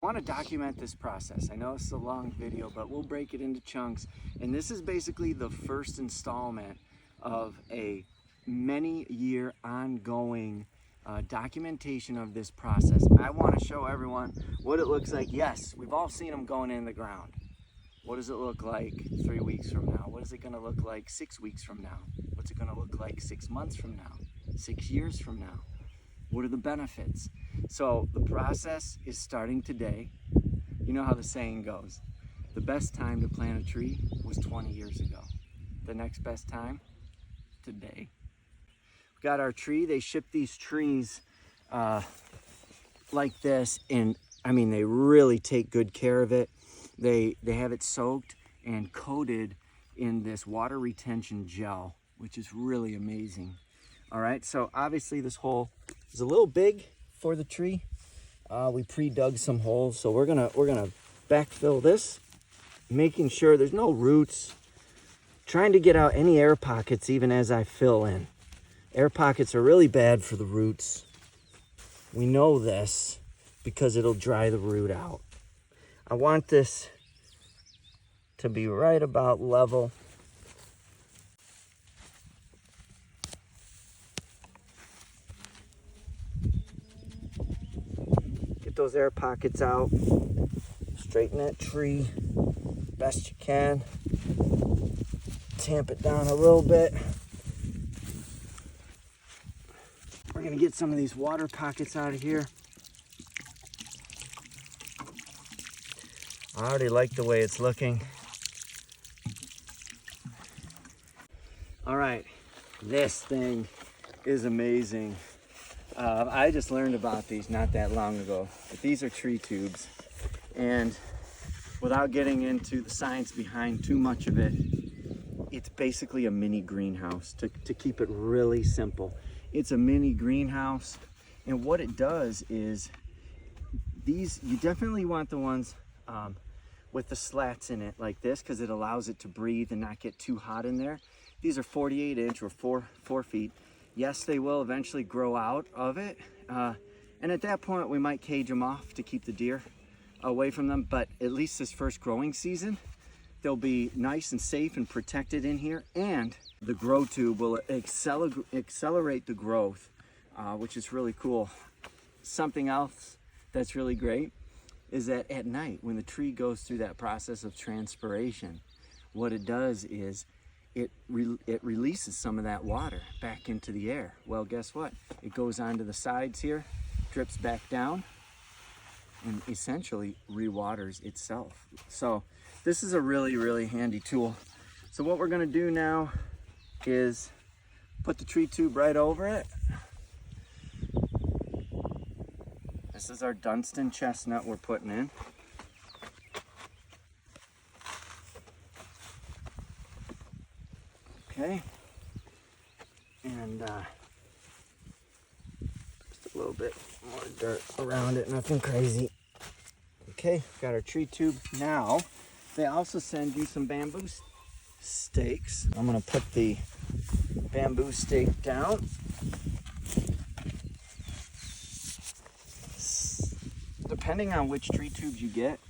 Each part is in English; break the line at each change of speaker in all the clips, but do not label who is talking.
I want to document this process. I know it's a long video, but we'll break it into chunks. And this is basically the first installment of a many-year ongoing documentation of this process. I want to show everyone what it looks like. Yes, we've all seen them going in the ground. What does it look like 3 weeks from now? What is it going to look like 6 weeks from now? What's it going to look like 6 months from now? 6 years from now? What are the benefits? So the process is starting today. You know how the saying goes. The best time to plant a tree was 20 years ago. The next best time? Today. We got our tree. They ship these trees like this, and I mean, they really take good care of it. They have it soaked and coated in this water retention gel, which is really amazing. All right, so obviously this hole is a little big for the tree. We pre-dug some holes, so we're gonna backfill this, making sure there's no roots, trying to get out any air pockets even as I fill in. Air pockets are really bad for the roots. We know this because it'll dry the root out. I want this to be right about level. Get those air pockets out. Straighten that tree best you can. Tamp it down a little bit. We're gonna get some of these water pockets out of here. I already like the way it's looking. All right, this thing is amazing. I just learned about these not that long ago, but these are tree tubes. And without getting into the science behind too much of it, it's basically a mini greenhouse, to keep it really simple. It's a mini greenhouse, and what it does is, these, you definitely want the ones with the slats in it like this, because it allows it to breathe and not get too hot in there. These are 48 inch or 4 feet. Yes, they will eventually grow out of it, and at that point we might cage them off to keep the deer away from them, but at least this first growing season they'll be nice and safe and protected in here, and the grow tube will accelerate the growth, which is really cool. Something else that's really great is that at night, when the tree goes through that process of transpiration, what it does is it releases some of that water back into the air. Well, guess what? It goes onto the sides here, drips back down, and essentially re-waters itself. So this is a really, really handy tool. So what we're gonna do now is put the tree tube right over it. This is our Dustan chestnut we're putting in. Okay, and just a little bit more dirt around it, nothing crazy. Okay, got our tree tube. Now, they also send you some bamboo stakes. I'm gonna put the bamboo stake down. Depending on which tree tubes you get,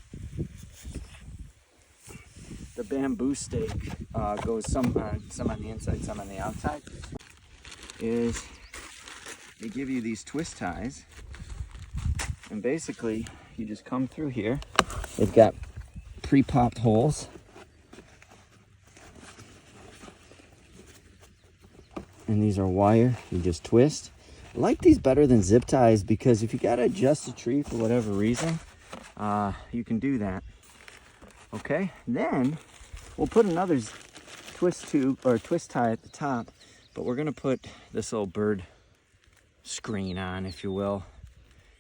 the bamboo stake goes some on the inside, some on the outside. Is they give you these twist ties, and basically you just come through here. They've got pre-popped holes. And these are wire, you just twist. I like these better than zip ties because if you gotta adjust the tree for whatever reason, you can do that. Okay, then we'll put another twist tube or twist tie at the top, but we're gonna put this little bird screen on, if you will.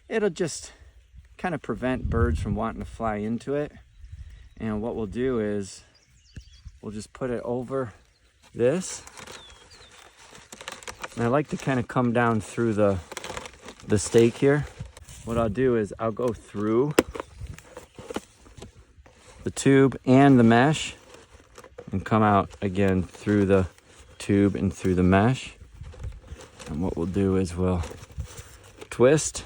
It'll just kind of prevent birds from wanting to fly into it. And what we'll do is we'll just put it over this. And I like to kind of come down through the stake here. What I'll do is I'll go through the tube and the mesh and come out again through the tube and through the mesh. And what we'll do is we'll twist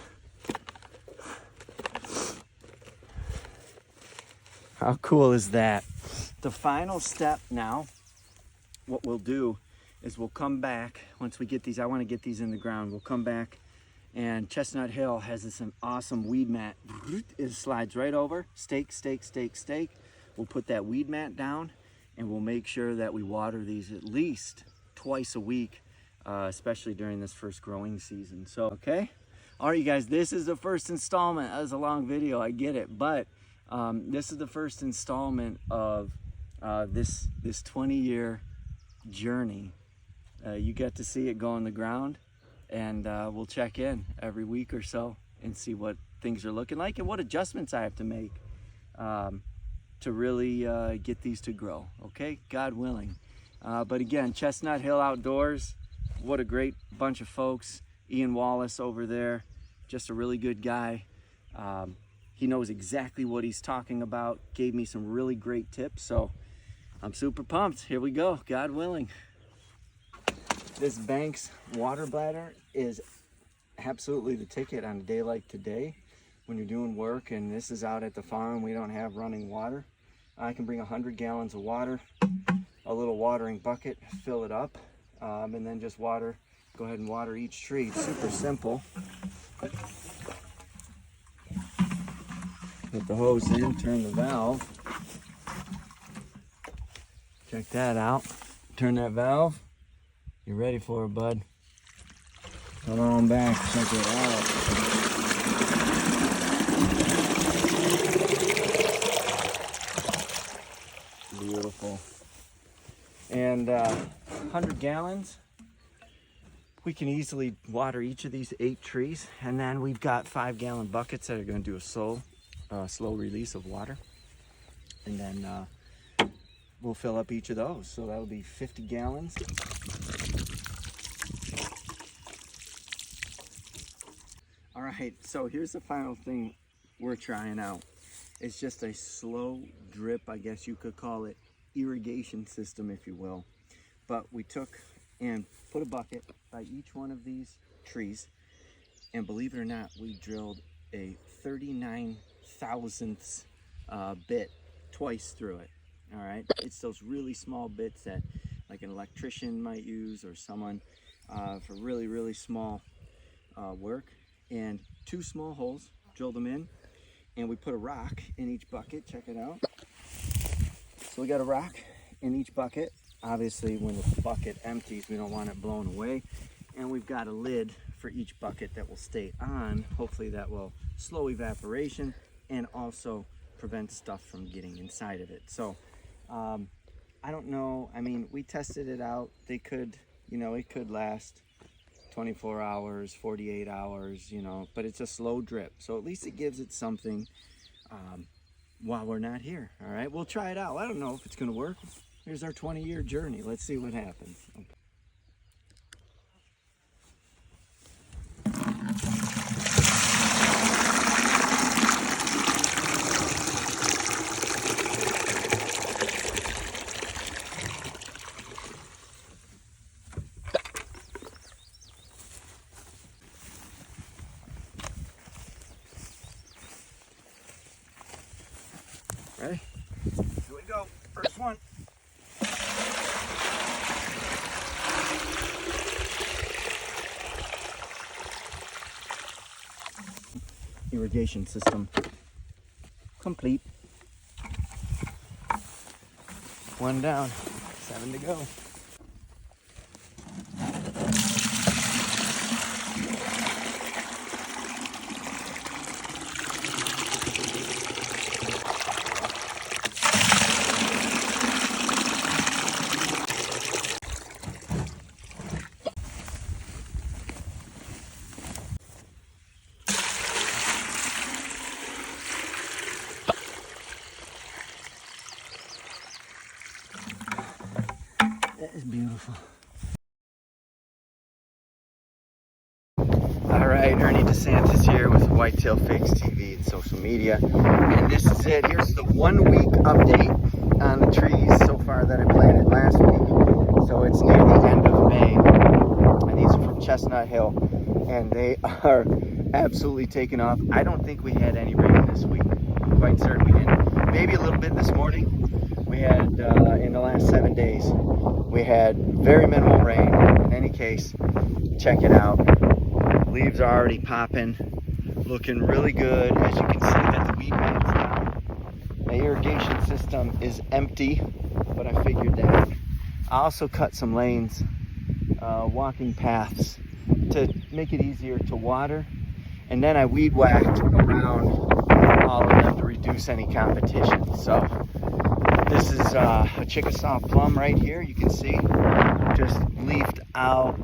How cool is that? The final step now, what we'll do is we'll come back once we get these. I want to get these in the ground. We'll come back, and Chestnut Hill has this awesome weed mat. It slides right over, stake, stake, stake, stake. We'll put that weed mat down, and we'll make sure that we water these at least twice a week, especially during this first growing season. So, okay. All right, you guys, this is the first installment. That was a long video, I get it, but this is the first installment of this 20-year journey. You get to see it go on the ground, and we'll check in every week or so and see what things are looking like and what adjustments I have to make to really get these to grow, okay? God willing. But again, Chestnut Hill Outdoors, what a great bunch of folks. Ian Wallace over there, just a really good guy. He knows exactly what he's talking about, gave me some really great tips, so I'm super pumped. Here we go, God willing. This Banks water bladder is absolutely the ticket on a day like today when you're doing work and this is out at the farm. We don't have running water. I can bring 100 gallons of water, a little watering bucket, fill it up, and then just water. Go ahead and water each tree. It's super simple. Put the hose in, turn the valve. Check that out. Turn that valve. You're ready for it, bud. Come on back, check it out. Beautiful. And 100 gallons. We can easily water each of these 8 trees, and then we've got 5-gallon buckets that are going to do a slow release of water, and then we'll fill up each of those. So that'll be 50 gallons. All right, so here's the final thing we're trying out. It's just a slow drip, I guess you could call it, irrigation system, if you will. But we took and put a bucket by each one of these trees, and believe it or not, we drilled a 39 thousandths bit twice through it. All right, it's those really small bits that like an electrician might use or someone for really small work. And 2 small holes, drilled them in, and we put a rock in each bucket. Check it out. So we got a rock in each bucket. Obviously, when the bucket empties, we don't want it blown away. And we've got a lid for each bucket that will stay on. Hopefully that will slow evaporation and also prevent stuff from getting inside of it. So I don't know. I mean, we tested it out. They could, it could last 24 hours, 48 hours, but it's a slow drip. So at least it gives it something while we're not here. All right, we'll try it out. I don't know if it's going to work. Here's our 20-year journey. Let's see what happens. Okay. Ready? Here we go. First one. Irrigation system complete. 1 down, 7 to go. That is beautiful. All right, Ernie DeSantis here with Whitetail Figs TV and social media. And this is it. Here's the 1-week update on the trees so far that I planted last week. So it's near the end of May. And these are from Chestnut Hill. And they are absolutely taking off. I don't think we had any rain this week. I'm quite certain we didn't. maybe a little bit this morning. We had, in the last 7 days, we had very minimal rain. In any case, check it out. Leaves are already popping, looking really good. As you can see that the weed mat's down. The irrigation system is empty, but I figured that. I also cut some lanes, walking paths, to make it easier to water. And then I weed whacked around all of them to reduce any competition. So this is a Chickasaw plum right here. You can see just leafed out,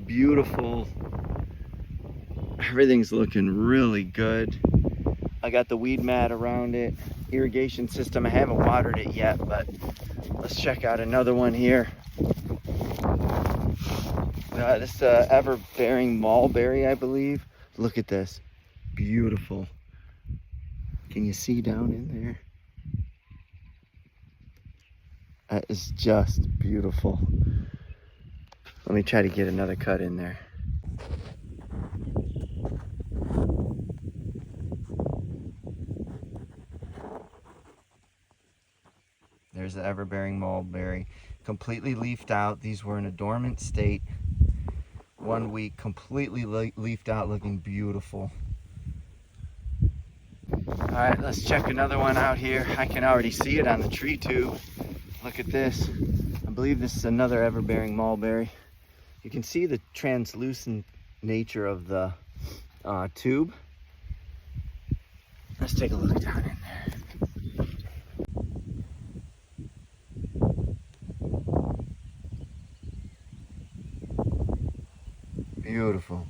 beautiful. Everything's looking really good. I got the weed mat around it. Irrigation system, I haven't watered it yet, but let's check out another one here. This ever-bearing mulberry, I believe. Look at this, beautiful. Can you see down in there? That is just beautiful. Let me try to get another cut in there. There's the ever-bearing mulberry, completely leafed out. These were in a dormant state. 1 week, completely leafed out, looking beautiful. All right, let's check another one out here. I can already see it on the tree tube. Look at this. I believe this is another ever-bearing mulberry. You can see the translucent nature of the tube. Let's take a look down in there. Beautiful.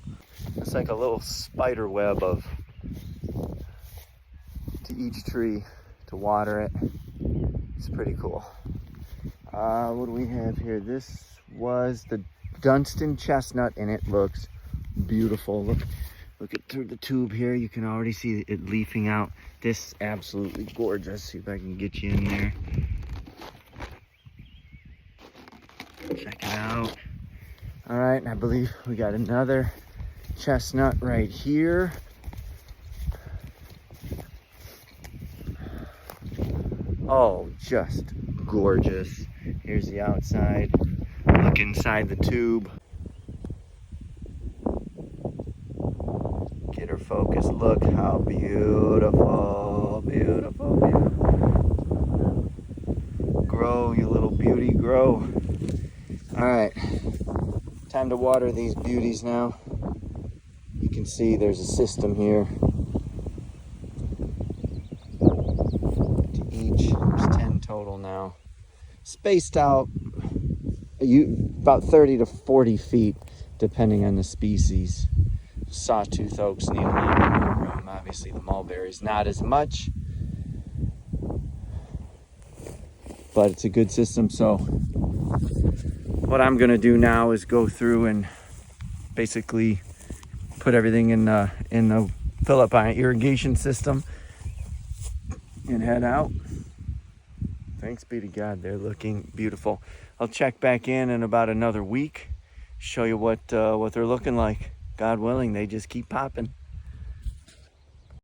It's like a little spider web to each tree to water it. It's pretty cool. What do we have here? This was the Dustan Chestnut, and it looks beautiful. Look at through the tube here. You can already see it leafing out. This absolutely gorgeous. See if I can get you in there. Check it out. All right, and I believe we got another chestnut right here. Oh, just gorgeous. Here's the outside. Look inside the tube. Get her focused. Look how beautiful, beautiful, beautiful. Grow, you little beauty, grow. All right. Time to water these beauties now. You can see there's a system here. To each, there's 10 total now. Spaced out about 30 to 40 feet, depending on the species. Sawtooth oaks need a little bit more room. Obviously the mulberries not as much, but it's a good system. So what I'm gonna do now is go through and basically put everything in the fill up my irrigation system and head out. Thanks be to God, they're looking beautiful. I'll check back in about another week, show you what they're looking like. God willing, they just keep popping.